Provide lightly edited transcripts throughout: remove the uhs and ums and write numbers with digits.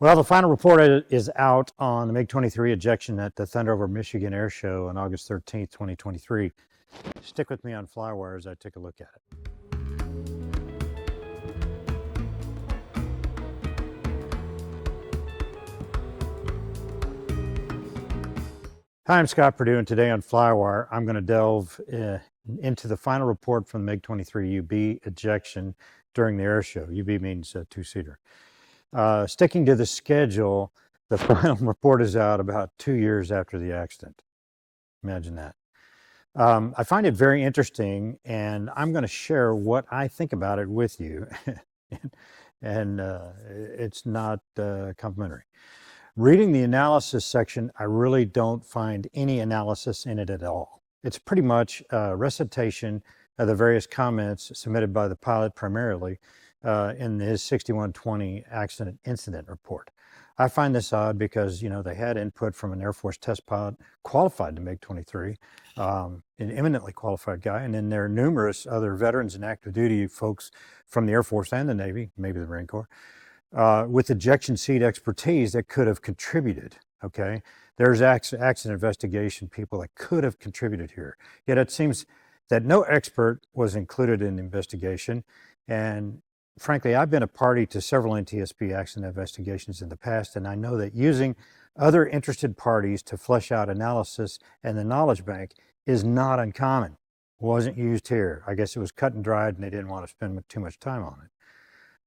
Well, the final report is out on the Mig-23 ejection at the Thunder Over Michigan Air Show on August 13th, 2023. Stick with me on FlyWire as I take a look at it. Hi, I'm Scott Perdue, and today on FlyWire, I'm going to delve into the final report from the Mig-23 UB ejection during the air show. UB means two-seater. Sticking to the schedule, the final report is out about 2 years after the accident. Imagine that. I find it very interesting, and I'm going to share what I think about it with you. and it's not complimentary. Reading the analysis section, I really don't find any analysis in it at all. It's pretty much a recitation of the various comments submitted by the pilot primarily in his 6120 accident incident report. I find this odd because, they had input from an Air Force test pilot qualified to MiG-23, an eminently qualified guy, and then there are numerous other veterans and active duty folks from the Air Force and the Navy, maybe the Marine Corps, with ejection seat expertise that could have contributed, okay? There's accident investigation people that could have contributed here. Yet it seems that no expert was included in the investigation, and frankly, I've been a party to several NTSB accident investigations in the past, and I know that using other interested parties to flesh out analysis and the knowledge bank is not uncommon. It wasn't used here. I guess it was cut and dried and they didn't want to spend too much time on it.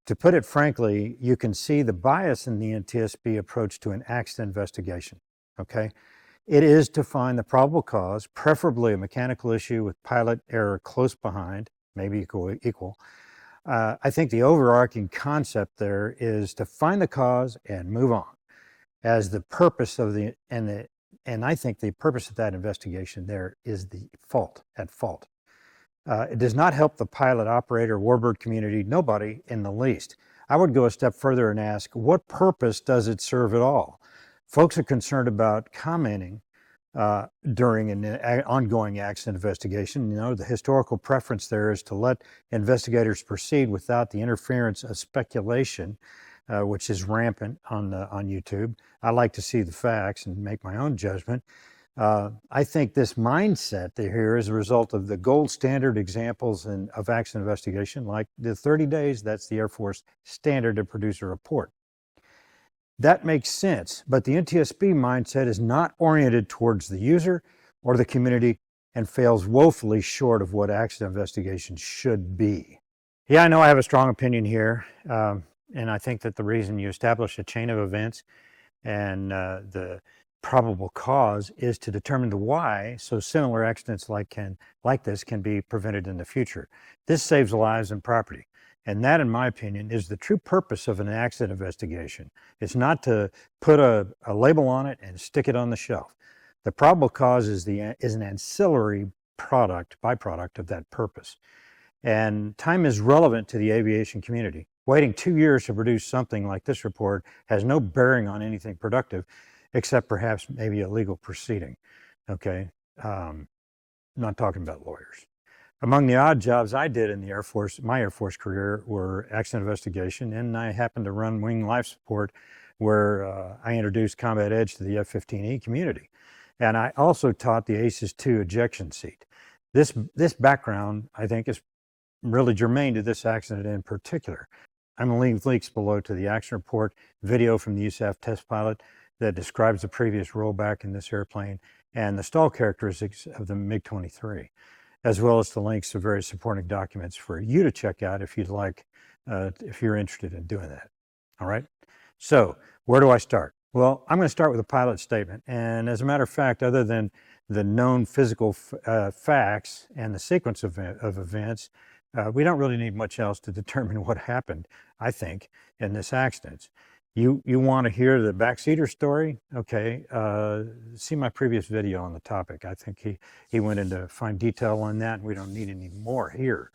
To put it frankly, you can see the bias in the NTSB approach to an accident investigation, okay? It is to find the probable cause, preferably a mechanical issue with pilot error close behind, maybe equal. I think the overarching concept there is to find the cause and move on as the purpose of and I think the purpose of that investigation there is the at fault. It does not help the pilot, operator, warbird community, nobody in the least. I would go a step further and ask, what purpose does it serve at all? Folks are concerned about commenting during an ongoing accident investigation. The historical preference there is to let investigators proceed without the interference of speculation, which is rampant on YouTube. I like to see the facts and make my own judgment. I think this mindset here is a result of the gold standard examples of accident investigation, like the 30 days, that's the Air Force standard to produce a report. That makes sense, but the NTSB mindset is not oriented towards the user or the community and fails woefully short of what accident investigation should be. Yeah, I know I have a strong opinion here, and I think that the reason you establish a chain of events and the probable cause is to determine the why, so similar accidents like this can be prevented in the future. This saves lives and property. And that, in my opinion, is the true purpose of an accident investigation. It's not to put a label on it and stick it on the shelf. The probable cause is an ancillary byproduct of that purpose. And time is relevant to the aviation community. Waiting 2 years to produce something like this report has no bearing on anything productive, except perhaps maybe a legal proceeding, okay? Not talking about lawyers. Among the odd jobs I did in the Air Force, my Air Force career, were accident investigation, and I happened to run wing life support where I introduced Combat Edge to the F-15E community. And I also taught the ACES-2 ejection seat. This background, I think, is really germane to this accident in particular. I'm going to leave links below to the accident report, video from the USAF test pilot that describes the previous rollback in this airplane, and the stall characteristics of the MiG-23, as well as the links to various supporting documents for you to check out if you'd like, if you're interested in doing that. All right. So where do I start? Well, I'm going to start with a pilot statement. And as a matter of fact, other than the known physical facts and the sequence of events, we don't really need much else to determine what happened, I think, in this accident. You want to hear the backseater story? Okay, see my previous video on the topic. I think he went into fine detail on that, and we don't need any more here.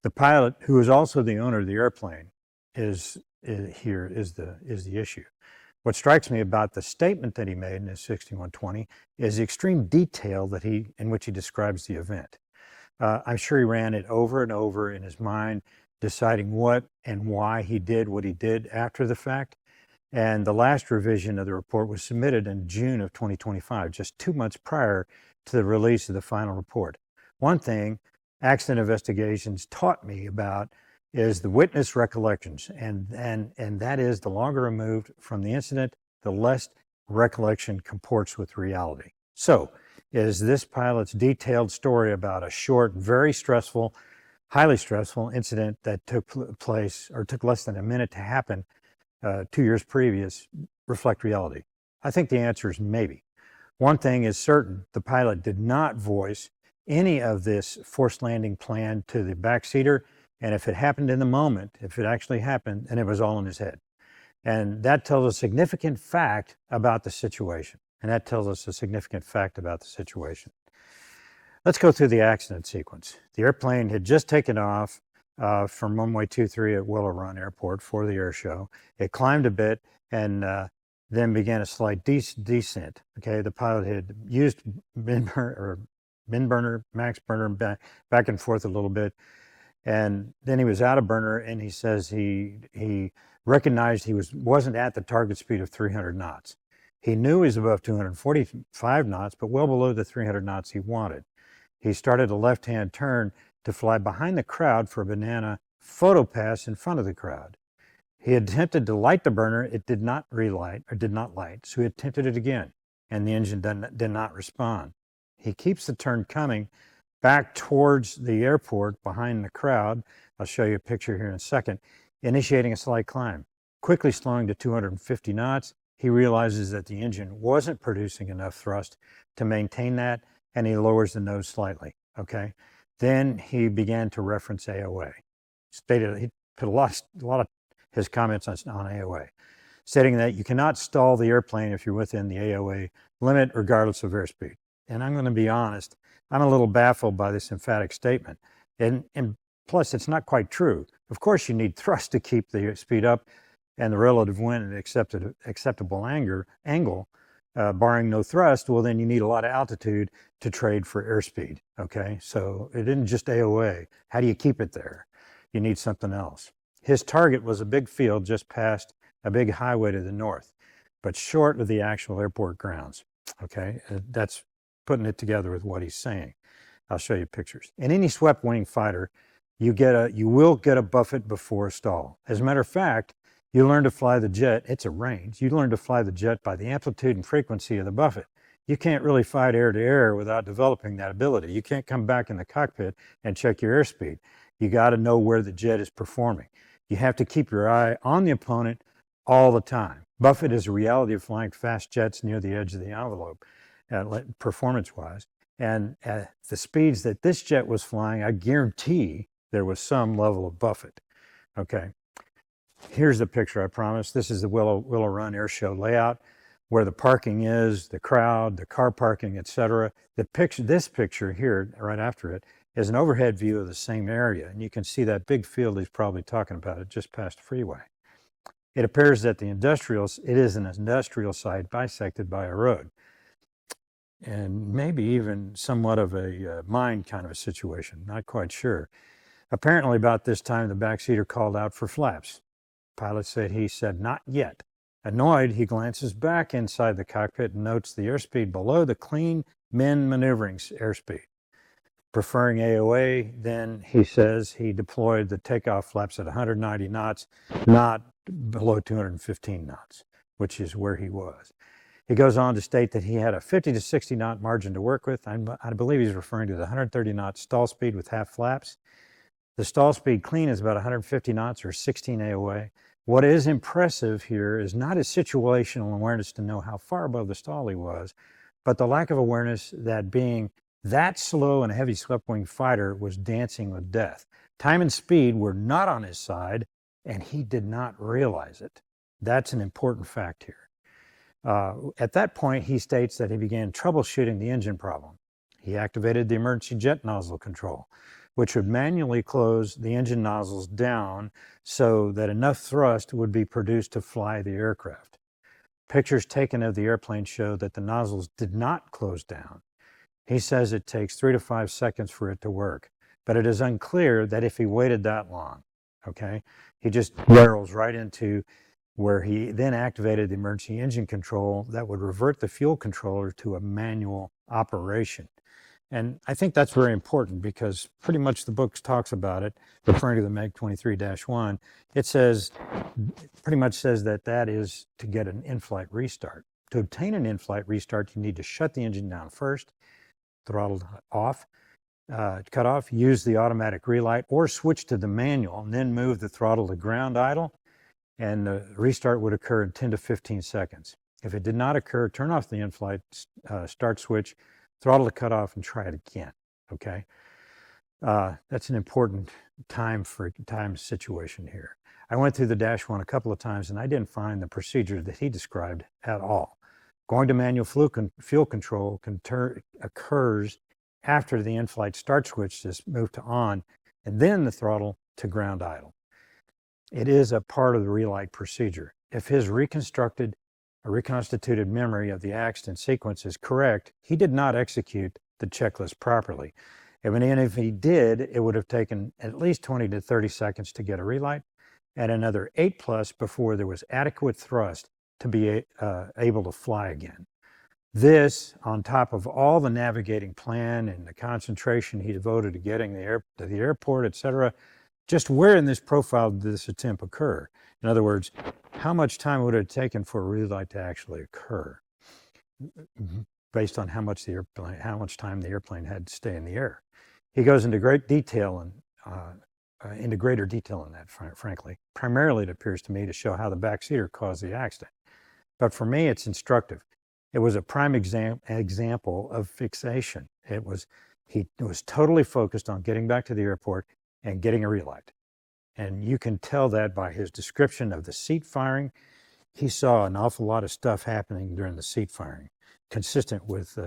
The pilot, who is also the owner of the airplane, is the issue. What strikes me about the statement that he made in his 6120 is the extreme detail in which he describes the event. I'm sure he ran it over and over in his mind, deciding what and why he did what he did after the fact. And the last revision of the report was submitted in June of 2025, just 2 months prior to the release of the final report. One thing accident investigations taught me about is the witness recollections, and that is the longer removed from the incident, the less recollection comports with reality. So, is this pilot's detailed story about a short, very stressful, highly stressful incident that took place or took less than a minute to happen 2 years previous reflect reality? I think the answer is maybe. One thing is certain, the pilot did not voice any of this forced landing plan to the backseater, and if it happened in the moment, if it actually happened, then it was all in his head. And that tells a significant fact about the situation. Let's go through the accident sequence. The airplane had just taken off from runway 23 at Willow Run Airport for the air show. It climbed a bit and then began a slight descent. Okay, the pilot had used min burner, max burner back and forth a little bit, and then he was out of burner, and he says he recognized he wasn't at the target speed of 300 knots. He knew he was above 245 knots, but well below the 300 knots he wanted. He started a left-hand turn to fly behind the crowd for a banana photo pass in front of the crowd. He attempted to light the burner. It did not relight, or did not light, so he attempted it again, and the engine did not respond. He keeps the turn coming back towards the airport behind the crowd. I'll show you a picture here in a second, initiating a slight climb. Quickly slowing to 250 knots, he realizes that the engine wasn't producing enough thrust to maintain that, and he lowers the nose slightly, okay? Then he began to reference AOA. He put a lot of his comments on AOA, stating that you cannot stall the airplane if you're within the AOA limit, regardless of airspeed. And I'm going to be honest, I'm a little baffled by this emphatic statement. And plus, it's not quite true. Of course, you need thrust to keep the speed up and the relative wind at an acceptable angle. Barring no thrust, well, then you need a lot of altitude to trade for airspeed, okay? So it isn't just AOA. How do you keep it there? You need something else. His target was a big field just past a big highway to the north, but short of the actual airport grounds, okay? That's putting it together with what he's saying. I'll show you pictures. In any swept-wing fighter, you will get a buffet before a stall. As a matter of fact, you learn to fly the jet, it's a range. You learn to fly the jet by the amplitude and frequency of the buffet. You can't really fight air to air without developing that ability. You can't come back in the cockpit and check your airspeed. You got to know where the jet is performing. You have to keep your eye on the opponent all the time. Buffet is a reality of flying fast jets near the edge of the envelope, performance-wise. And at the speeds that this jet was flying, I guarantee there was some level of buffet. Okay. Here's the picture I promised. This is the Willow Run Air Show layout, where the parking is, the crowd, the car parking, etc. This picture here, right after it, is an overhead view of the same area, and you can see that big field he's probably talking about. It just past the freeway. It appears that it is an industrial site bisected by a road, and maybe even somewhat of a mine kind of a situation. Not quite sure. Apparently, about this time, the backseater called out for flaps. Pilot said he said, "Not yet." Annoyed, he glances back inside the cockpit and notes the airspeed below the clean men maneuvering airspeed. Preferring AOA, then he says he deployed the takeoff flaps at 190 knots, not below 215 knots, which is where he was. He goes on to state that he had a 50 to 60 knot margin to work with. I believe he's referring to the 130 knot stall speed with half flaps. The stall speed clean is about 150 knots or 16 AOA. What is impressive here is not his situational awareness to know how far above the stall he was, but the lack of awareness that being that slow and a heavy swept-wing fighter was dancing with death. Time and speed were not on his side, and he did not realize it. That's an important fact here. At that point, he states that he began troubleshooting the engine problem. He activated the emergency jet nozzle control, which would manually close the engine nozzles down so that enough thrust would be produced to fly the aircraft. Pictures taken of the airplane show that the nozzles did not close down. He says it takes 3 to 5 seconds for it to work, but it is unclear that if he waited that long, okay? He just barrels right into where he then activated the emergency engine control that would revert the fuel controller to a manual operation. And I think that's very important because pretty much the book talks about it, referring to the Mig-23-1. It says, pretty much says that that is to get an in-flight restart. To obtain an in-flight restart, you need to shut the engine down first, throttle off, cut off, use the automatic relight, or switch to the manual, and then move the throttle to ground idle, and the restart would occur in 10 to 15 seconds. If it did not occur, turn off the in-flight start switch, throttle to cut off, and try it again, okay? That's an important time situation here. I went through the -1 a couple of times, and I didn't find the procedure that he described at all. Going to manual fuel control occurs after the in-flight start switch is moved to on, and then the throttle to ground idle. It is a part of the relight procedure. If his reconstituted memory of the accident sequence is correct, he did not execute the checklist properly. And if he did, it would have taken at least 20 to 30 seconds to get a relight, and another 8+ before there was adequate thrust to be able to fly again. This, on top of all the navigating plan and the concentration he devoted to getting to the airport, etc., just where in this profile did this attempt occur? In other words, how much time would it have taken for a relight to actually occur, based on how much time the airplane had to stay in the air? He goes into greater detail in that, frankly. Primarily, it appears to me to show how the backseater caused the accident. But for me, it's instructive. It was a prime example of fixation. He was totally focused on getting back to the airport and getting a relight. And you can tell that by his description of the seat firing. He saw an awful lot of stuff happening during the seat firing, consistent with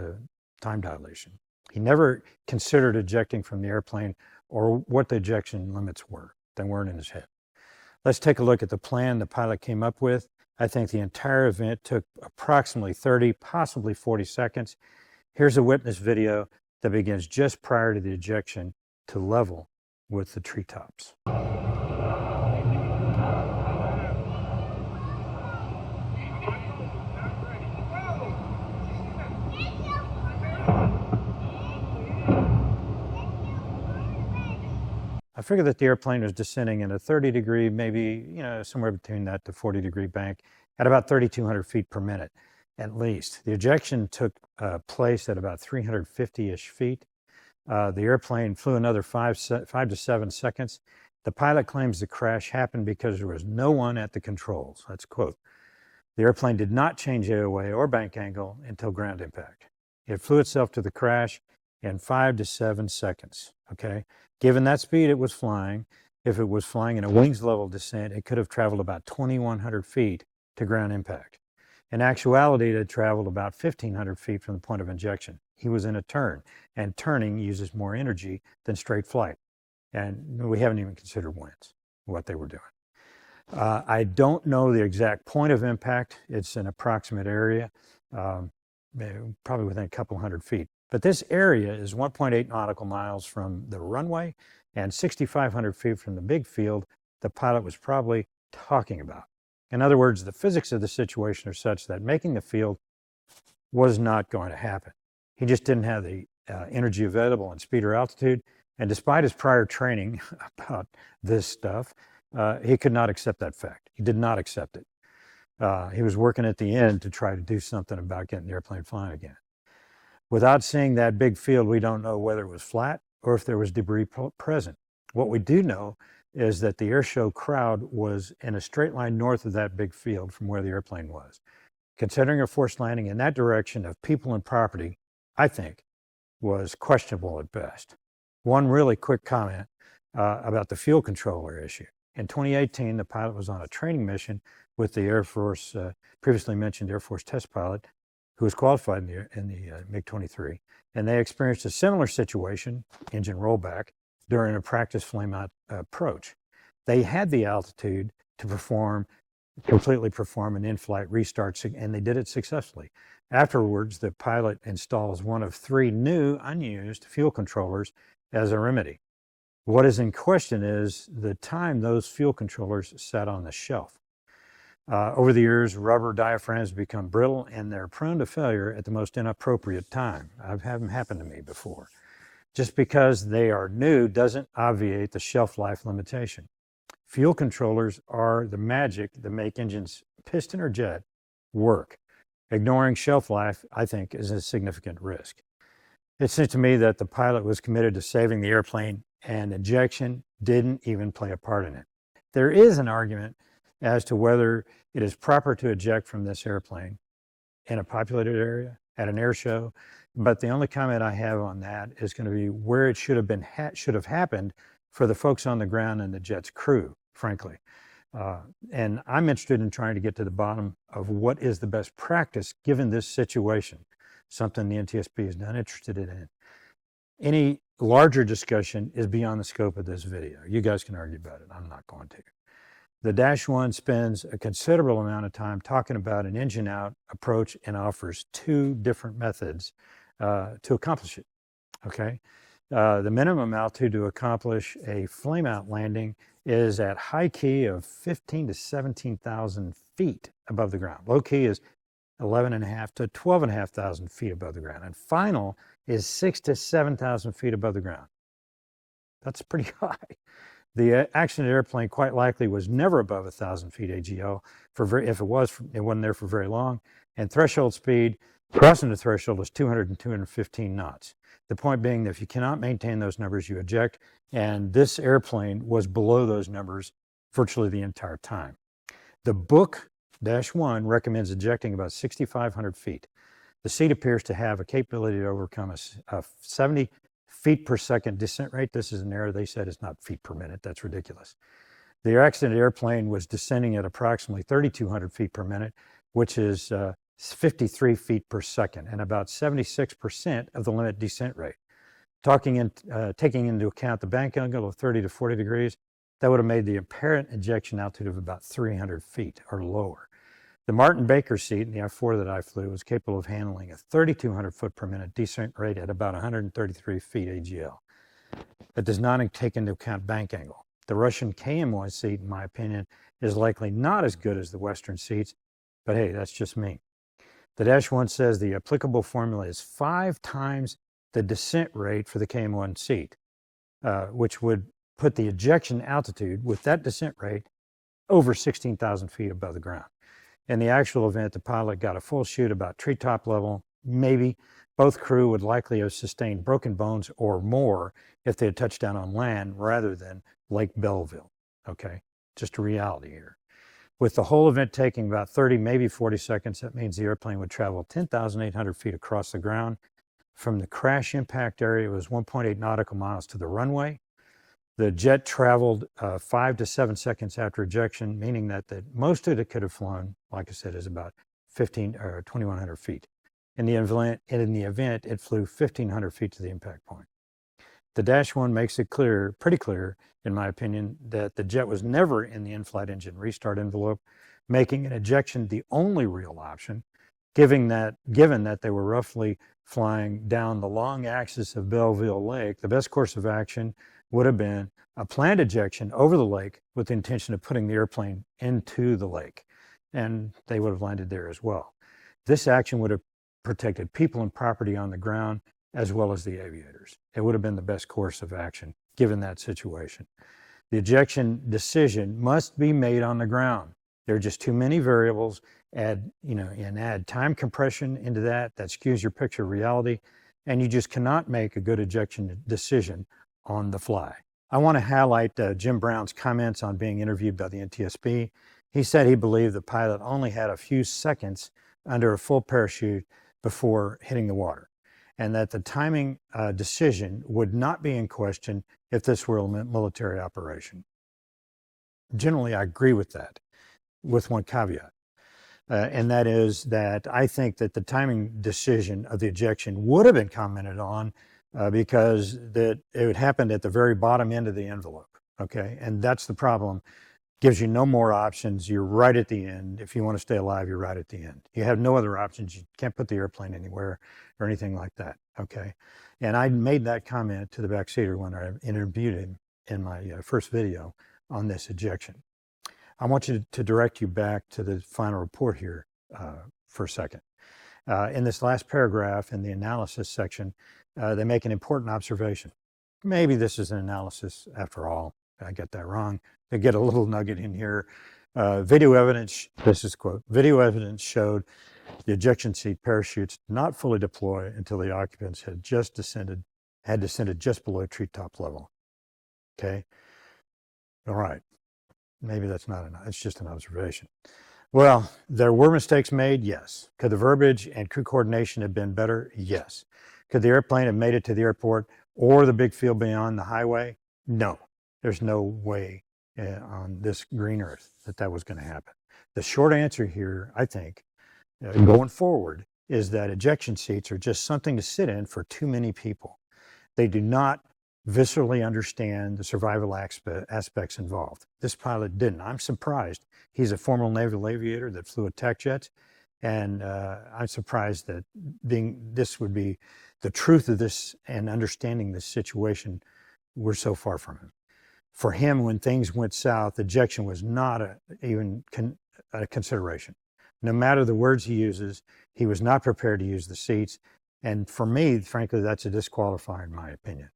time dilation. He never considered ejecting from the airplane or what the ejection limits were. They weren't in his head. Let's take a look at the plan the pilot came up with. I think the entire event took approximately 30, possibly 40 seconds. Here's a witness video that begins just prior to the ejection to level with the treetops. I figured that the airplane was descending in a 30-degree, maybe, somewhere between that to 40-degree bank at about 3,200 feet per minute, at least. The ejection took place at about 350-ish feet. The airplane flew another 5 to 7 seconds. The pilot claims the crash happened because there was no one at the controls. That's a quote. The airplane did not change AOA or bank angle until ground impact. It flew itself to the crash in 5 to 7 seconds, okay? Given that speed it was flying, if it was flying in a wings level descent, it could have traveled about 2,100 feet to ground impact. In actuality, it had traveled about 1,500 feet from the point of injection. He was in a turn, and turning uses more energy than straight flight. And we haven't even considered winds, what they were doing. I don't know the exact point of impact. It's an approximate area, probably within a couple hundred feet. But this area is 1.8 nautical miles from the runway and 6,500 feet from the big field the pilot was probably talking about. In other words, the physics of the situation are such that making the field was not going to happen. He just didn't have the energy available in speed or altitude. And despite his prior training about this stuff, he could not accept that fact. He did not accept it. He was working at the end to try to do something about getting the airplane flying again. Without seeing that big field, we don't know whether it was flat or if there was debris present. What we do know is that the airshow crowd was in a straight line north of that big field from where the airplane was. Considering a forced landing in that direction of people and property, I think, was questionable at best. One really quick comment about the fuel controller issue. In 2018, the pilot was on a training mission with the Air Force, previously mentioned Air Force test pilot, who was qualified in the Mig-23, and they experienced a similar situation, engine rollback, during a practice flame-out approach. They had the altitude to completely perform an in-flight restart, and they did it successfully. Afterwards, the pilot installs one of 3 new, unused fuel controllers as a remedy. What is in question is the time those fuel controllers sat on the shelf. Over the years, rubber diaphragms become brittle and they're prone to failure at the most inappropriate time. I've had them happen to me before. Just because they are new doesn't obviate the shelf life limitation. Fuel controllers are the magic that make engines, piston or jet, work. Ignoring shelf life, I think, is a significant risk. It seems to me that the pilot was committed to saving the airplane and ejection didn't even play a part in it. There is an argument as to whether it is proper to eject from this airplane in a populated area at an air show, but the only comment I have on that is going to be where it should have happened for the folks on the ground and the jet's crew, frankly. And I'm interested in trying to get to the bottom of what is the best practice given this situation, something the NTSB is not interested in. Any larger discussion is beyond the scope of this video. You guys can argue about it. I'm not going to. The Dash 1 spends a considerable amount of time talking about an engine out approach and offers two different methods to accomplish it, okay? The minimum altitude to accomplish a flame out landing is at high key of 15 to 17,000 feet above the ground. Low key is 11,500 to 12,500 feet above the ground. And final is 6,000 to 7,000 feet above the ground. That's pretty high. The accident airplane quite likely was never above 1,000 feet AGL. If it was, it wasn't there for very long. And threshold speed, crossing the threshold, is 200 and 215 knots. The point being that if you cannot maintain those numbers, you eject. And this airplane was below those numbers virtually the entire time. The book, Dash 1, recommends ejecting about 6,500 feet. The seat appears to have a capability to overcome a 70 feet per second descent rate. This is an error. They said it's not feet per minute. That's ridiculous. The accident airplane was descending at approximately 3,200 feet per minute, which is 53 feet per second, and about 76% of the limit descent rate. Taking into account the bank angle of 30 to 40 degrees, that would have made the apparent ejection altitude of about 300 feet or lower. The Martin Baker seat in the F4 that I flew was capable of handling a 3,200 foot per minute descent rate at about 133 feet AGL. That does not take into account bank angle. The Russian KM1 seat, in my opinion, is likely not as good as the Western seats, but hey, that's just me. The Dash 1 says the applicable formula is 5 times the descent rate for the KM1 seat, which would put the ejection altitude with that descent rate over 16,000 feet above the ground. In the actual event, the pilot got a full chute about treetop level. Maybe both crew would likely have sustained broken bones or more if they had touched down on land rather than Lake Belleville. Okay, just a reality here. With the whole event taking about 30, maybe 40 seconds, that means the airplane would travel 10,800 feet across the ground. From the crash impact area, it was 1.8 nautical miles to the runway. The jet traveled 5 to 7 seconds after ejection, meaning that the most of it could have flown, like I said, is about 2,100 feet. In the event, it flew 1,500 feet to the impact point. The Dash 1 makes it pretty clear, in my opinion, that the jet was never in the in-flight engine restart envelope, making an ejection the only real option, given that they were roughly flying down the long axis of Belleville Lake. The best course of action would have been a planned ejection over the lake with the intention of putting the airplane into the lake, and they would have landed there as well. This action would have protected people and property on the ground as well as the aviators. It would have been the best course of action given that situation. The ejection decision must be made on the ground. There are just too many variables. Add time compression into that skews your picture of reality, and you just cannot make a good ejection decision on the fly. I want to highlight Jim Brown's comments on being interviewed by the NTSB. He said he believed the pilot only had a few seconds under a full parachute before hitting the water, and that the timing decision would not be in question if this were a military operation. Generally, I agree with that, with one caveat, and that is that I think that the timing decision of the ejection would have been commented on because it would happen at the very bottom end of the envelope, okay? And that's the problem. Gives you no more options. You're right at the end. If you want to stay alive, you're right at the end. You have no other options. You can't put the airplane anywhere or anything like that, okay? And I made that comment to the backseater when I interviewed him in my first video on this ejection. I want you to direct you back to the final report here for a second. In this last paragraph in the analysis section, they make an important observation. Maybe this is an analysis after all. I get that wrong. They get a little nugget in here. Video evidence, this is quote, video evidence showed the ejection seat parachutes did not fully deploy until the occupants had descended just below treetop level. Okay. All right. Maybe that's not enough. It's just an observation. Well, there were mistakes made, yes. Could the verbiage and crew coordination have been better? Yes. Could the airplane have made it to the airport or the big field beyond the highway? No. There's no way on this green earth that was going to happen. The short answer here, I think, going forward, is that ejection seats are just something to sit in for too many people. They do not viscerally understand the survival aspects involved. This pilot didn't. I'm surprised. He's a former naval aviator that flew attack jets, and I'm surprised that this would be the truth of this and understanding this situation, we're so far from him. For him, when things went south, ejection was not even a consideration. No matter the words he uses, he was not prepared to use the seats. And for me, frankly, that's a disqualifier in my opinion.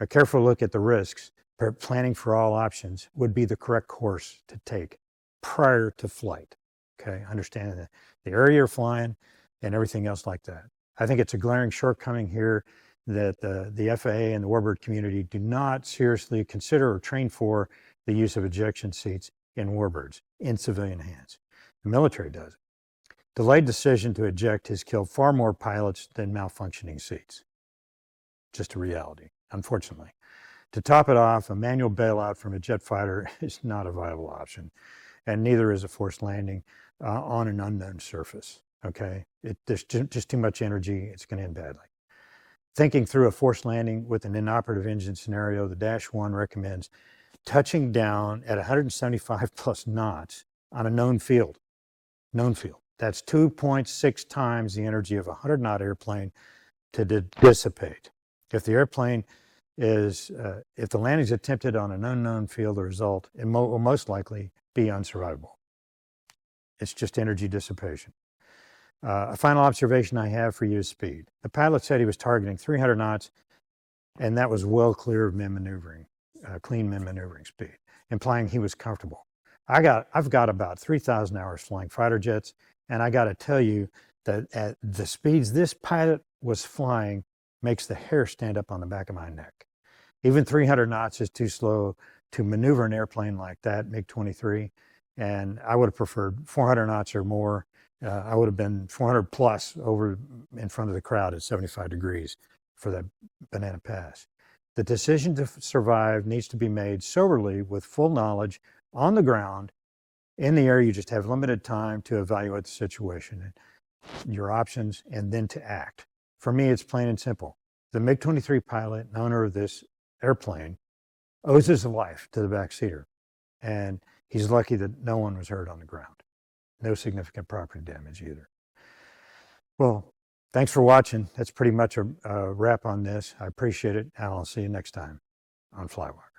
A careful look at the risks, planning for all options would be the correct course to take prior to flight. Okay, understanding the area you're flying and everything else like that. I think it's a glaring shortcoming here that the FAA and the warbird community do not seriously consider or train for the use of ejection seats in warbirds in civilian hands. The military does it. Delayed decision to eject has killed far more pilots than malfunctioning seats. Just a reality, unfortunately. To top it off, a manual bailout from a jet fighter is not a viable option, and neither is a forced landing on an unknown surface. Okay, there's just too much energy. It's going to end badly. Thinking through a forced landing with an inoperative engine scenario, the Dash 1 recommends touching down at 175 plus knots on a known field. Known field. That's 2.6 times the energy of a 100-knot airplane to dissipate. If the airplane if the landing is attempted on an unknown field, the result will most likely be unsurvivable. It's just energy dissipation. A final observation I have for you is speed. The pilot said he was targeting 300 knots, and that was well clear of min-maneuvering, clean min-maneuvering speed, implying he was comfortable. I've got about 3,000 hours flying fighter jets, and I got to tell you that at the speeds this pilot was flying makes the hair stand up on the back of my neck. Even 300 knots is too slow to maneuver an airplane like that, Mig-23, and I would have preferred 400 knots or more. I would have been 400 plus over in front of the crowd at 75 degrees for that banana pass. The decision to survive needs to be made soberly with full knowledge on the ground. In the air, you just have limited time to evaluate the situation, your options, and then to act. For me, it's plain and simple. The MiG-23 pilot and owner of this airplane owes his life to the backseater, and he's lucky that no one was hurt on the ground. No significant property damage either. Well, thanks for watching. That's pretty much a wrap on this. I appreciate it. I'll see you next time on FlyWire.